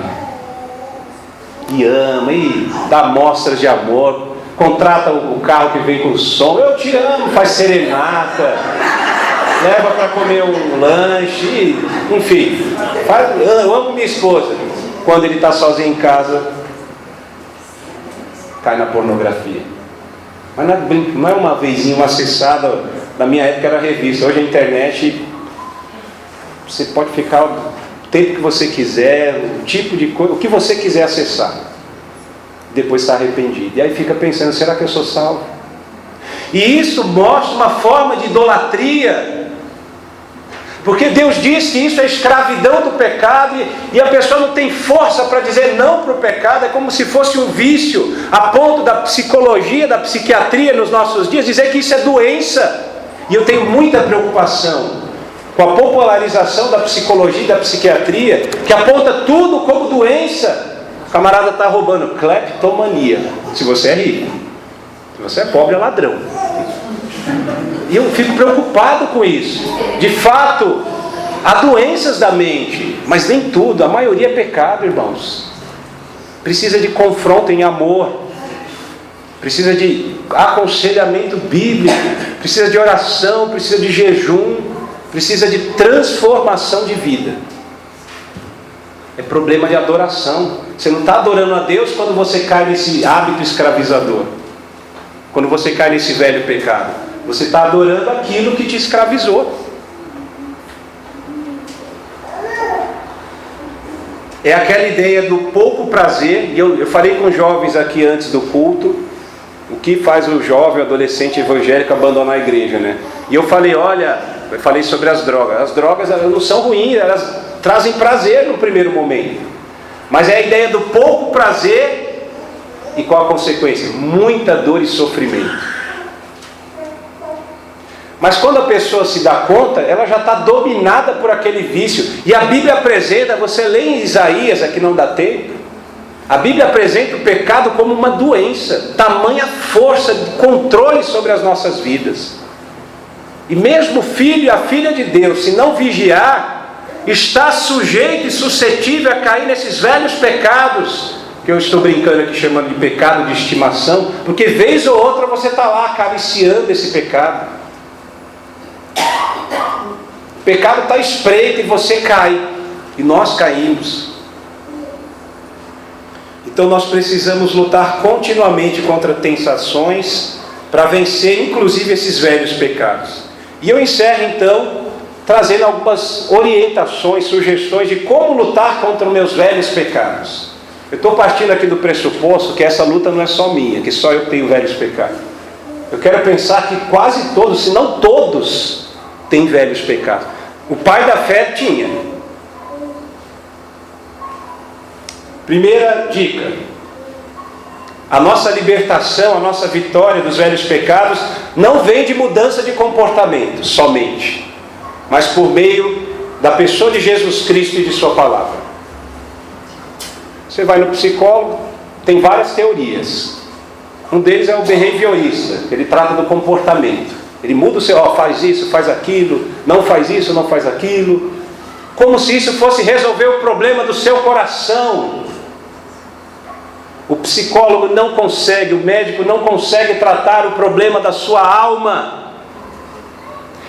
E ama, e dá mostras de amor. Contrata o carro que vem com som. Eu te amo, faz serenata. Leva para comer um lanche. Enfim, eu amo minha esposa. Quando ele está sozinho em casa, cai na pornografia. Mas não é uma vezinha, uma acessada. Na minha época era revista. Hoje a internet, você pode ficar o tempo que você quiser, o tipo de coisa, o que você quiser acessar. Depois está arrependido. E aí fica pensando, será que eu sou salvo? E isso mostra uma forma de idolatria. Porque Deus diz que isso é escravidão do pecado, e a pessoa não tem força para dizer não para o pecado. É como se fosse um vício, a ponto da psicologia, da psiquiatria nos nossos dias dizer que isso é doença. E eu tenho muita preocupação com a popularização da psicologia e da psiquiatria, que aponta tudo como doença. O camarada está roubando, cleptomania. Se você é rico. Se você é pobre, é ladrão. E eu fico preocupado com isso. De fato, há doenças da mente, mas nem tudo, a maioria é pecado, irmãos. Precisa de confronto em amor. Precisa de aconselhamento bíblico. Precisa de oração, precisa de jejum. Precisa de transformação de vida. É problema de adoração. Você não está adorando a Deus quando você cai nesse hábito escravizador. Quando você cai nesse velho pecado. Você está adorando aquilo que te escravizou. É aquela ideia do pouco prazer. E eu falei com jovens aqui antes do culto. O que faz o jovem, o adolescente evangélico abandonar a igreja, né? E eu falei, olha, eu falei sobre as drogas. As drogas, elas não são ruins, elas trazem prazer no primeiro momento. Mas é a ideia do pouco prazer. E qual a consequência? Muita dor e sofrimento. Mas quando a pessoa se dá conta, ela já está dominada por aquele vício. E a Bíblia apresenta, você lê em Isaías, aqui não dá tempo, a Bíblia apresenta o pecado como uma doença, tamanha força de controle sobre as nossas vidas. E mesmo o filho e a filha de Deus, se não vigiar, está sujeito e suscetível a cair nesses velhos pecados, que eu estou brincando aqui chamando de pecado de estimação, porque vez ou outra você está lá acariciando esse pecado. O pecado está espreito e você cai, e nós caímos. Então nós precisamos lutar continuamente contra tentações para vencer inclusive esses velhos pecados. E eu encerro então trazendo algumas orientações, sugestões de como lutar contra os meus velhos pecados. Eu estou partindo aqui do pressuposto que essa luta não é só minha, que só eu tenho velhos pecados. Eu quero pensar que quase todos, se não todos, têm velhos pecados. O pai da fé tinha. Primeira dica: a nossa libertação, a nossa vitória dos velhos pecados não vem de mudança de comportamento somente, mas por meio da pessoa de Jesus Cristo e de sua palavra. Você vai no psicólogo, tem várias teorias. Um deles é o behaviorista, ele trata do comportamento. Ele muda o seu, faz isso, faz aquilo, não faz isso, não faz aquilo. Como se isso fosse resolver o problema do seu coração. O psicólogo não consegue, o médico não consegue tratar o problema da sua alma.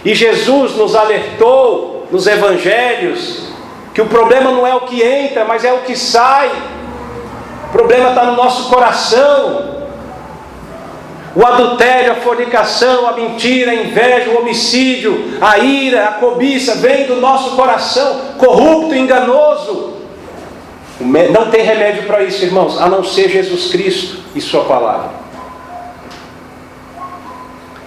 E Jesus nos alertou nos evangelhos que o problema não é o que entra, mas é o que sai. O problema está no nosso coração. O adultério, a fornicação, a mentira, a inveja, o homicídio, a ira, a cobiça vem do nosso coração corrupto e enganoso. Não tem remédio para isso, irmãos, a não ser Jesus Cristo e sua palavra.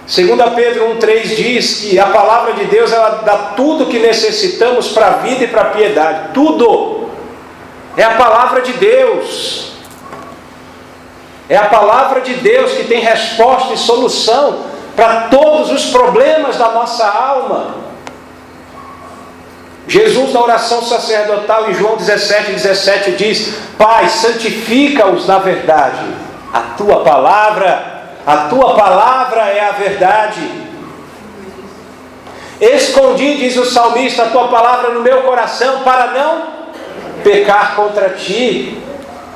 2 Pedro 1,3 diz que a palavra de Deus, ela dá tudo o que necessitamos para a vida e para a piedade. Tudo. É a palavra de Deus. É a palavra de Deus que tem resposta e solução para todos os problemas da nossa alma. Jesus, na oração sacerdotal em João 17:17 diz: Pai, santifica-os na verdade. A tua palavra é a verdade. Escondi, diz o salmista, a tua palavra no meu coração para não pecar contra ti.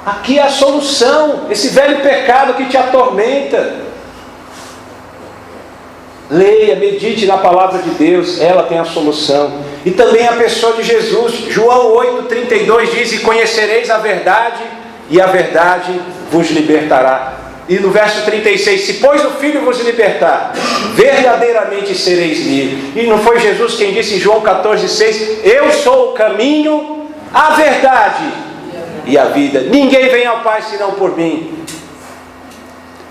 Aqui é a solução, esse velho pecado que te atormenta. Leia, medite na palavra de Deus, ela tem a solução. E também a pessoa de Jesus. João 8,32 diz: e conhecereis a verdade, e a verdade vos libertará. E no verso 36, se pois o Filho vos libertar, verdadeiramente sereis livres. E não foi Jesus quem disse em João 14,6: eu sou o caminho, a verdade e a vida. Ninguém vem ao Pai senão por mim.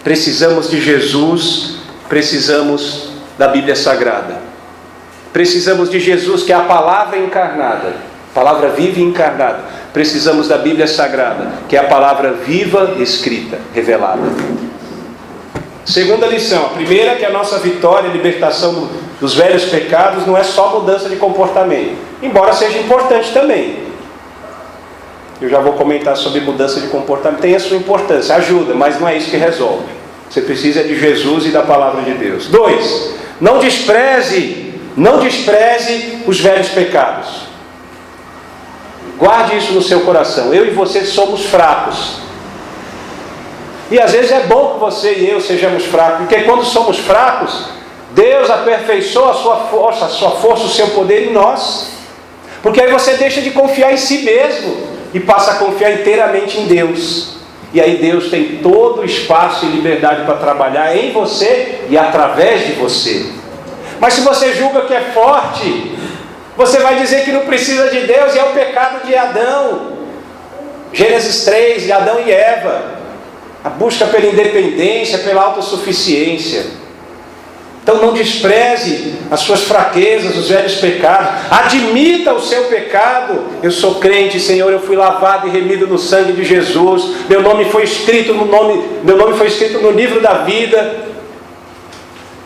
Precisamos de Jesus, precisamos da Bíblia Sagrada. Precisamos de Jesus, que é a palavra encarnada, palavra viva e encarnada. Precisamos da Bíblia Sagrada, que é a palavra viva, escrita, revelada. Segunda lição. A primeira é que a nossa vitória e libertação dos velhos pecados não é só mudança de comportamento, embora seja importante também. Eu já vou comentar sobre mudança de comportamento. Tem a sua importância, ajuda, mas não é isso que resolve. Você precisa de Jesus e da palavra de Deus. 2. Não despreze os velhos pecados. Guarde isso no seu coração. Eu e você somos fracos. E às vezes é bom que você e eu sejamos fracos, porque quando somos fracos, Deus aperfeiçoa a sua força, o seu poder em nós. Porque aí você deixa de confiar em si mesmo e passa a confiar inteiramente em Deus. E aí Deus tem todo o espaço e liberdade para trabalhar em você e através de você. Mas se você julga que é forte, você vai dizer que não precisa de Deus, e é o pecado de Adão. Gênesis 3, de Adão e Eva. A busca pela independência, pela autossuficiência. Então não despreze as suas fraquezas, os velhos pecados. Admita o seu pecado. Eu sou crente, Senhor, eu fui lavado e remido no sangue de Jesus. Meu nome foi escrito no livro da vida.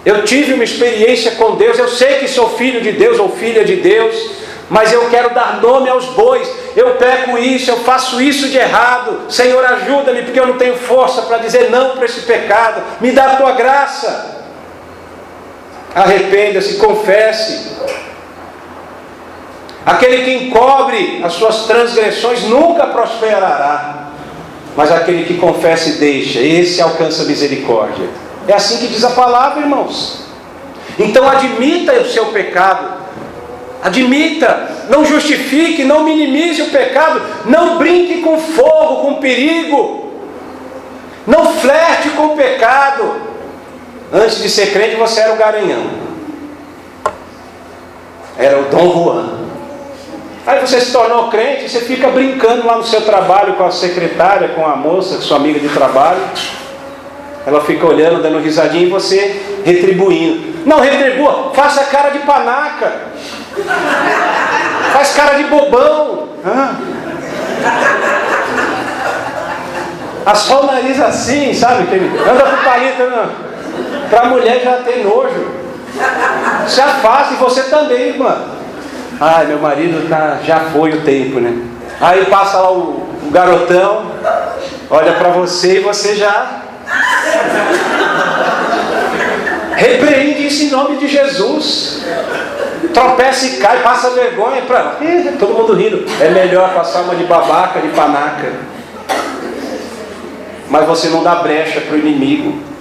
Eu tive uma experiência com Deus. Eu sei que sou filho de Deus ou filha de Deus, mas eu quero dar nome aos bois. Eu peco isso, eu faço isso de errado. Senhor, ajuda-me, porque eu não tenho força para dizer não para esse pecado. Me dá a tua graça. Arrependa-se, confesse. Aquele que encobre as suas transgressões nunca prosperará, mas aquele que confessa e deixa, esse alcança misericórdia. É assim que diz a palavra, irmãos. Então admita o seu pecado, admita, não justifique, não minimize o pecado, não brinque com fogo, com perigo, não flerte com o pecado. Antes de ser crente, você era o Garanhão, era o Dom Juan. Aí você se tornou crente, você fica brincando lá no seu trabalho com a secretária, com a moça, sua amiga de trabalho. Ela fica olhando, dando risadinha, e você retribuindo. Não retribua, faça cara de panaca, faz cara de bobão. Assó o nariz assim, sabe? Anda com palito, não. Para a mulher já tem nojo. Se afaste, e você também, irmã. Ai, meu marido já foi o tempo, né? Aí passa lá o garotão, olha para você e você já repreende isso em nome de Jesus. Tropeça e cai, passa vergonha para todo mundo rindo. É melhor passar uma de babaca, de panaca. Mas você não dá brecha para o inimigo.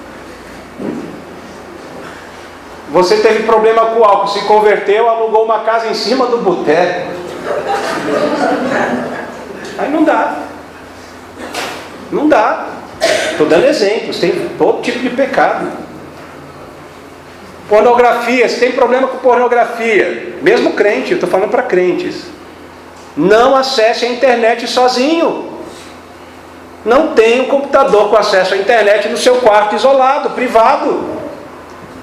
Você teve problema com o álcool, se converteu, alugou uma casa em cima do boteco. Aí não dá. Não dá. Estou dando exemplos, tem todo tipo de pecado. Pornografia, se tem problema com pornografia, mesmo crente, eu estou falando para crentes, não acesse a internet sozinho. Não tenha um computador com acesso à internet no seu quarto isolado, privado.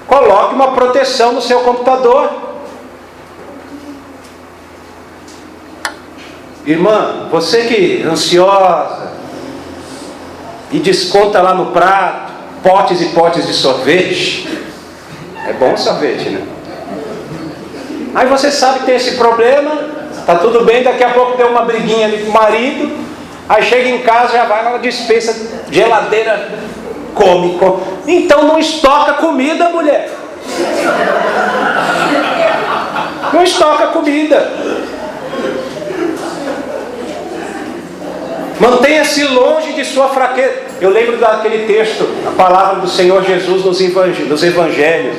Coloque uma proteção no seu computador. Irmã, você que é ansiosa e desconta lá no prato potes e potes de sorvete. É bom sorvete, né? Aí você sabe que tem esse problema, tá tudo bem, daqui a pouco deu uma briguinha ali com o marido, aí chega em casa, já vai na despensa, geladeira, come. Então não estoca comida, mulher. Não estoca comida. Mantenha-se longe de sua fraqueza. Eu lembro daquele texto, a palavra do Senhor Jesus nos evangelhos.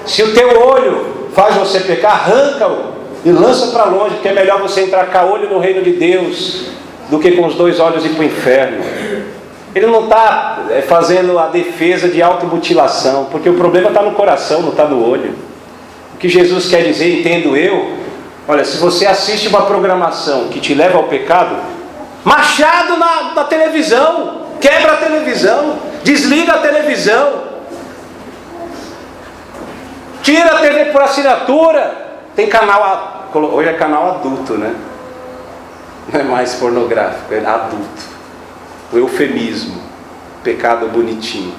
Se o teu olho faz você pecar, arranca-o e lança para longe, porque é melhor você entrar com o olho no reino de Deus do que com os dois olhos ir para o inferno. Ele não está fazendo a defesa de automutilação, porque o problema está no coração, não está no olho. O que Jesus quer dizer, entendo eu, olha, se você assiste uma programação que te leva ao pecado, machado na televisão, quebra a televisão, desliga a televisão, tira a TV por assinatura. Tem canal, hoje é canal adulto, né? Não é mais pornográfico, é adulto. O eufemismo, pecado bonitinho.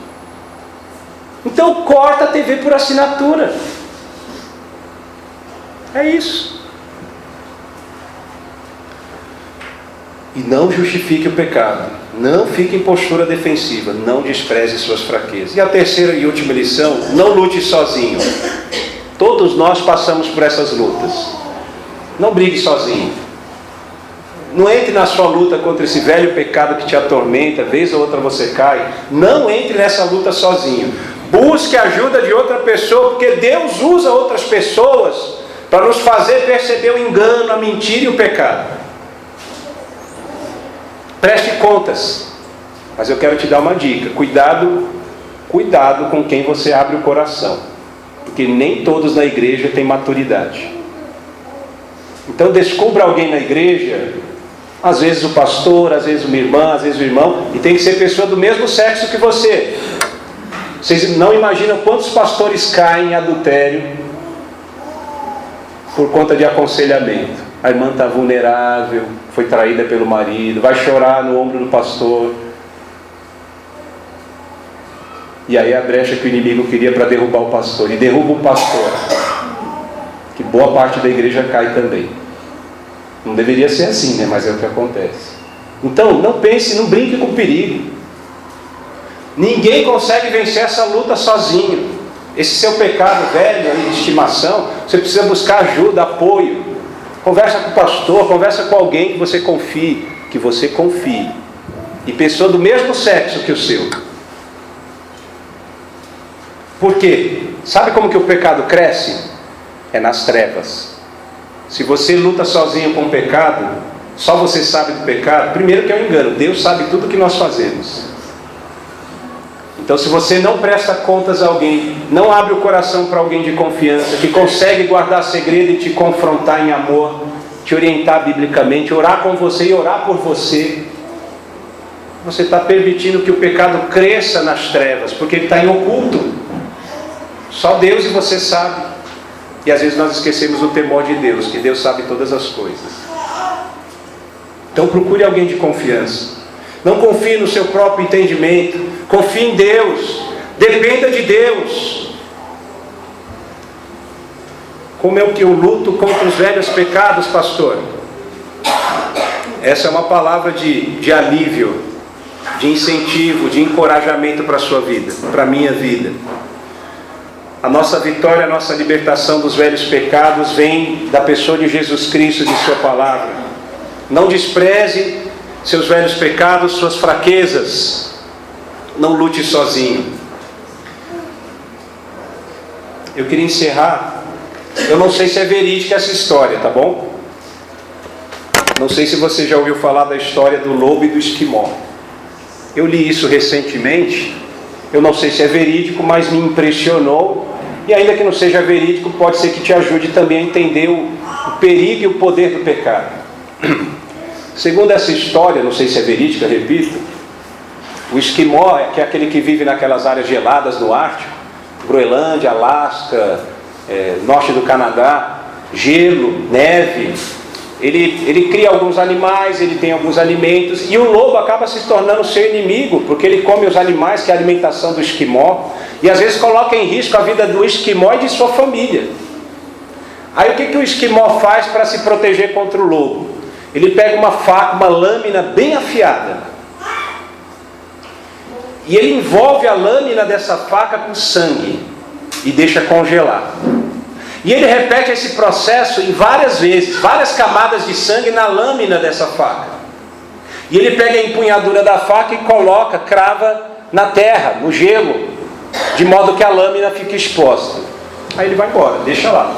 Então corta a TV por assinatura. É isso. E não justifique o pecado. Não fique em postura defensiva. Não despreze suas fraquezas. E a terceira e última lição: não lute sozinho. Todos nós passamos por essas lutas. Não brigue sozinho. Não entre na sua luta contra esse velho pecado que te atormenta, vez ou outra você cai. Não entre nessa luta sozinho. Busque a ajuda de outra pessoa, porque Deus usa outras pessoas para nos fazer perceber o engano, a mentira e o pecado. Preste contas. Mas eu quero te dar uma dica: cuidado com quem você abre o coração, porque nem todos na igreja têm maturidade. Então descubra alguém na igreja, às vezes o pastor, às vezes uma irmã, às vezes o irmão, e tem que ser pessoa do mesmo sexo que você. Vocês não imaginam quantos pastores caem em adultério por conta de aconselhamento. A irmã está vulnerável, foi traída pelo marido, vai chorar no ombro do pastor. E aí a brecha que o inimigo queria para derrubar o pastor, e derruba o pastor, que boa parte da igreja cai também. Não deveria ser assim, né? Mas é o que acontece. Então, não pense, não brinque com o perigo. Ninguém consegue vencer essa luta sozinho. Esse seu pecado velho de estimação, você precisa buscar ajuda, apoio. Conversa com o pastor, conversa com alguém que você confie. E pessoa do mesmo sexo que o seu. Por quê? Sabe como que o pecado cresce? É nas trevas. Se você luta sozinho com o pecado, só você sabe do pecado. Primeiro que é um engano, Deus sabe tudo que nós fazemos. Então se você não presta contas a alguém, não abre o coração para alguém de confiança, que consegue guardar segredo e te confrontar em amor, te orientar biblicamente, orar com você e orar por você, você está permitindo que o pecado cresça nas trevas, porque ele está em oculto. Só Deus e você sabe. E às vezes nós esquecemos o temor de Deus, que Deus sabe todas as coisas. Então procure alguém de confiança. Não confie no seu próprio entendimento. Confie em Deus. Dependa de Deus. Como é que eu luto contra os velhos pecados, pastor? Essa é uma palavra de alívio, de incentivo, de encorajamento para a sua vida, para a minha vida. A nossa vitória, a nossa libertação dos velhos pecados vem da pessoa de Jesus Cristo, de sua palavra. Não despreze seus velhos pecados, suas fraquezas. Não lute sozinho. Eu queria encerrar. Eu não sei se é verídica essa história, tá bom? Não sei se você já ouviu falar da história do lobo e do esquimó. Eu li isso recentemente. Eu não sei se é verídico, mas me impressionou. E ainda que não seja verídico, pode ser que te ajude também a entender o perigo e o poder do pecado. Segundo essa história, não sei se é verídica, repito, o esquimó, que é aquele que vive naquelas áreas geladas no Ártico, Groenlândia, Alasca, norte do Canadá, gelo, neve. Ele cria alguns animais, ele tem alguns alimentos, e o lobo acaba se tornando seu inimigo, porque ele come os animais, que é a alimentação do esquimó, e às vezes coloca em risco a vida do esquimó e de sua família. Aí o que o esquimó faz para se proteger contra o lobo? Ele pega uma faca, uma lâmina bem afiada, e ele envolve a lâmina dessa faca com sangue e deixa congelar. E ele repete esse processo em várias vezes, várias camadas de sangue na lâmina dessa faca. E ele pega a empunhadura da faca e coloca, crava na terra, no gelo, de modo que a lâmina fique exposta. Aí ele vai embora, deixa lá.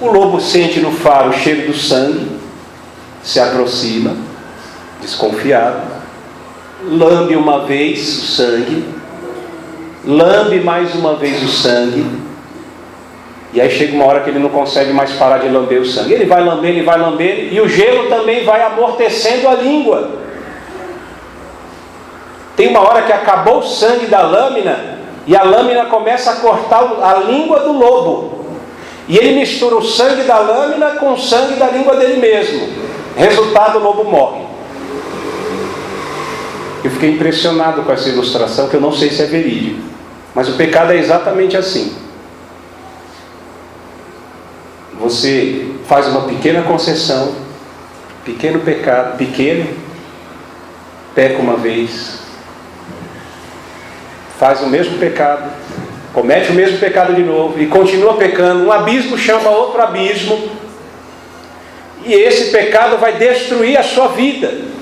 O lobo sente no faro o cheiro do sangue, se aproxima, desconfiado, lambe uma vez o sangue, lambe mais uma vez o sangue, e aí chega uma hora que ele não consegue mais parar de lamber o sangue. Ele vai lambendo, e o gelo também vai amortecendo a língua. Tem uma hora que acabou o sangue da lâmina, e a lâmina começa a cortar a língua do lobo. E ele mistura o sangue da lâmina com o sangue da língua dele mesmo. Resultado, o lobo morre. Eu fiquei impressionado com essa ilustração, que eu não sei se é verídico. Mas o pecado é exatamente assim. Você faz uma pequena concessão, pequeno pecado, peca uma vez, faz o mesmo pecado, comete o mesmo pecado de novo e continua pecando. Um abismo chama outro abismo, e esse pecado vai destruir a sua vida.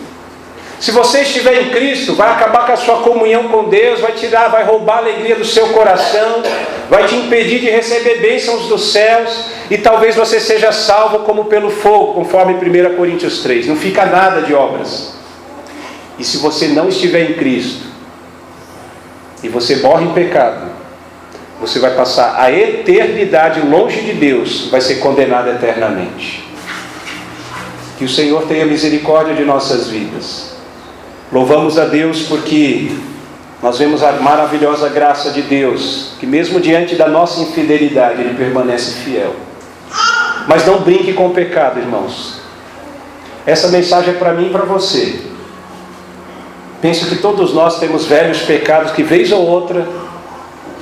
Se você estiver em Cristo, vai acabar com a sua comunhão com Deus, vai roubar a alegria do seu coração, vai te impedir de receber bênçãos dos céus, e talvez você seja salvo como pelo fogo, conforme 1 Coríntios 3. Não fica nada de obras. E se você não estiver em Cristo, e você morre em pecado, você vai passar a eternidade longe de Deus, vai ser condenado eternamente. Que o Senhor tenha misericórdia de nossas vidas. Louvamos a Deus porque nós vemos a maravilhosa graça de Deus, que mesmo diante da nossa infidelidade, Ele permanece fiel. Mas não brinque com o pecado, irmãos. Essa mensagem é para mim e para você. Penso que todos nós temos velhos pecados que, vez ou outra,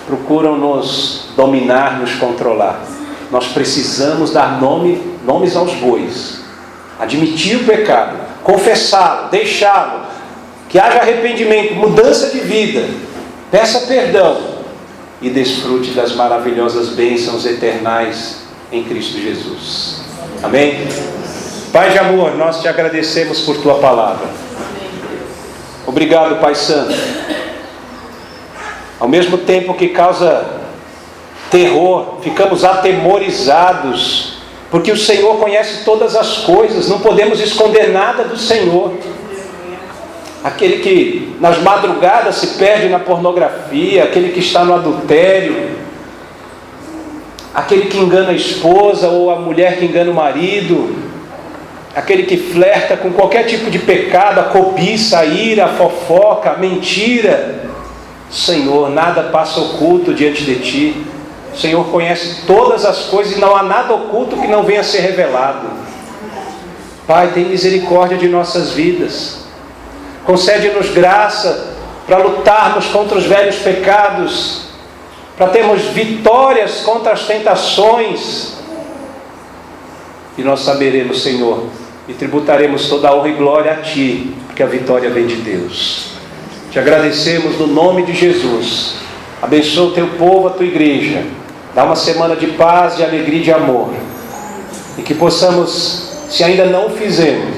procuram nos dominar, nos controlar. Nós precisamos dar nomes aos bois. Admitir o pecado, confessá-lo, deixá-lo, que haja arrependimento, mudança de vida, peça perdão e desfrute das maravilhosas bênçãos eternais em Cristo Jesus. Amém? Pai de amor, nós te agradecemos por tua palavra. Obrigado, Pai Santo. Ao mesmo tempo que causa terror, ficamos atemorizados, porque o Senhor conhece todas as coisas, não podemos esconder nada do Senhor. Aquele que nas madrugadas se perde na pornografia, aquele que está no adultério, aquele que engana a esposa ou a mulher que engana o marido, aquele que flerta com qualquer tipo de pecado, a cobiça, a ira, a fofoca, a mentira. Senhor, nada passa oculto diante de Ti. O Senhor conhece todas as coisas e não há nada oculto que não venha a ser revelado. Pai, tem misericórdia de nossas vidas. Concede-nos graça para lutarmos contra os velhos pecados, para termos vitórias contra as tentações, e nós saberemos, Senhor, e tributaremos toda a honra e glória a Ti, porque a vitória vem de Deus. Te agradecemos no nome de Jesus. Abençoa o Teu povo, a Tua igreja. Dá uma semana de paz, de alegria e de amor. E que possamos, se ainda não o fizemos,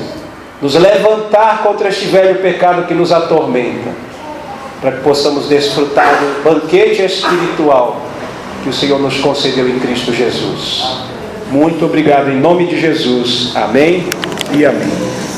nos levantar contra este velho pecado que nos atormenta, para que possamos desfrutar do banquete espiritual que o Senhor nos concedeu em Cristo Jesus. Muito obrigado em nome de Jesus. Amém e amém.